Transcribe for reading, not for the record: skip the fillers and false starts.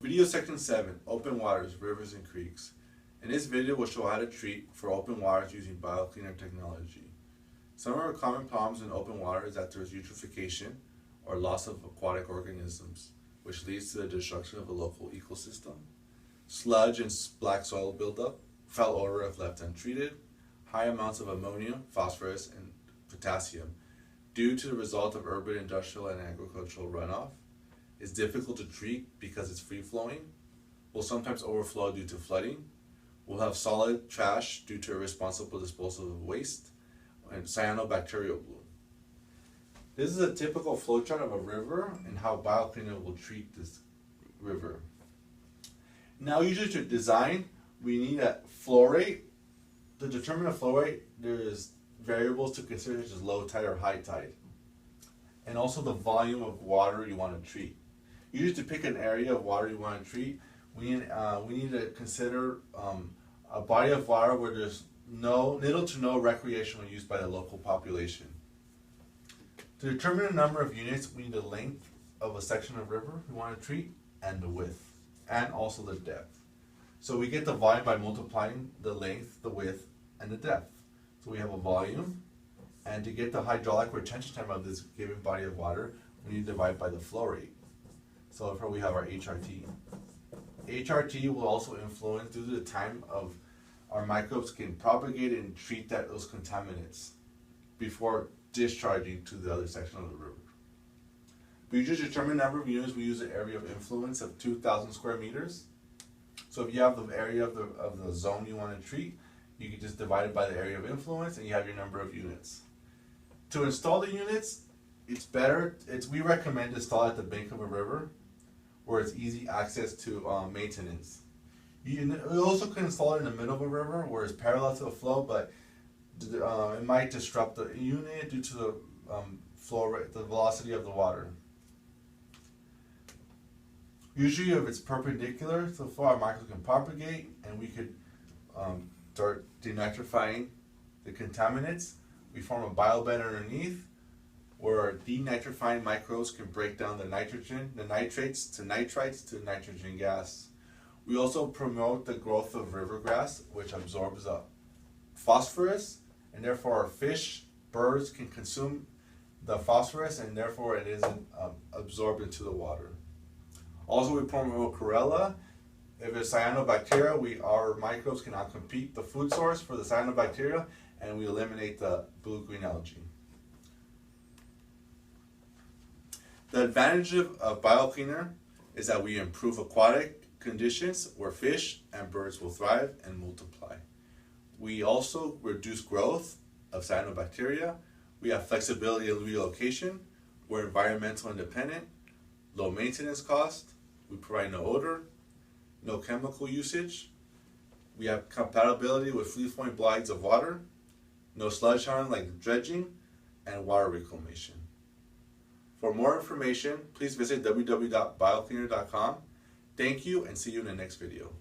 Video section 7, open waters, rivers and creeks. In this video we'll show how to treat for open waters using biocleaner technology. Some of our common problems in open water is that there is eutrophication or loss of aquatic organisms, which leads to the destruction of a local ecosystem. Sludge and black soil buildup, foul odor if left untreated, high amounts of ammonium, phosphorus, and potassium due to the result of urban, industrial, and agricultural runoff. It's difficult to treat because it's free-flowing, will sometimes overflow due to flooding, will have solid trash due to irresponsible disposal of waste, and cyanobacterial bloom. This is a typical flowchart of a river and how biocleaner will treat this river. Now usually to design, we need a flow rate. To determine a flow rate, there is variables to consider such as low tide or high tide, and also the volume of water you want to treat. Usually to pick an area of water you want to treat, we need to consider a body of water where there's little to no recreational use by the local population. To determine the number of units, we need the length of a section of river we want to treat and the width, and also the depth. So we get the volume by multiplying the length, the width, and the depth. So we have a volume, and to get the hydraulic retention time of this given body of water, we need to divide by the flow rate. So here we have our HRT. HRT will also influence due to the time of our microbes can propagate and treat those contaminants before discharging to the other section of the river. We usually determine the number of units. We use an area of influence of 2,000 square meters. So if you have the area of the zone you want to treat, you can just divide it by the area of influence and you have your number of units. To install the units, we recommend to install at the bank of a river where it's easy access to maintenance. You also can install it in the middle of a river where it's parallel to the flow, but it might disrupt the unit due to the flow rate, the velocity of the water. Usually if it's perpendicular to the flow, our microbes can propagate and we could start denitrifying the contaminants. We form a biobed underneath where our denitrifying microbes can break down the nitrates to nitrites to nitrogen gas. We also promote the growth of river grass, which absorbs phosphorus, and therefore our fish, birds can consume the phosphorus and therefore it isn't absorbed into the water. Also we promote chlorella. If it's cyanobacteria, our microbes can outcompete the food source for the cyanobacteria and we eliminate the blue-green algae. The advantage of biocleaner is that we improve aquatic conditions where fish and birds will thrive and multiply. We also reduce growth of cyanobacteria. We have flexibility in relocation. We're environmental independent, low maintenance cost. We provide no odor, no chemical usage. We have compatibility with free-flowing bodies of water, no sludge harm like dredging, and water reclamation. For more information, please visit www.biocleaner.com. Thank you and see you in the next video.